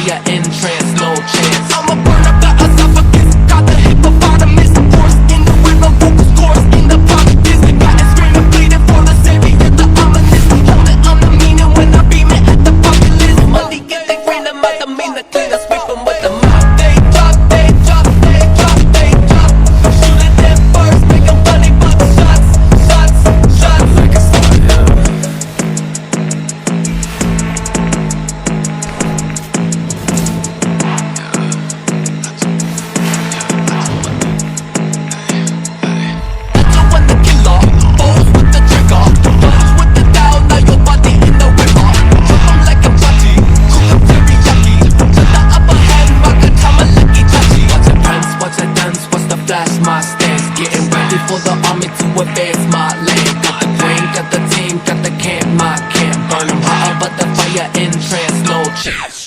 fire in trance, no chance. I'ma burn up the esophagus, got the hippopotamus, horse in the rhythm, vocal scores in the pocket disc. Got it screaming, bleeding for the savior, the ominous. Hold it, I'm the meaning when I beam it at the populace. Money get they freedom, I don't mean to clean, I sweep them with the mop. They drop, they drop, they drop, they drop. Shoot it them first, make them funny, but shots, shots, shots. Like a star, yeah. When the killer, balls with the trigger, guns with the down, now your body in the river. Drop 'em like a party, cook 'em teriyaki. To the upper hand, rock a lucky chachi. Watch a pants, watch a dance, watch the flash, my stance. Getting ready for the army to advance my land. Got the brain, got the team, got the camp, my camp. Burn 'em hotter, but the fire in trance, no chance.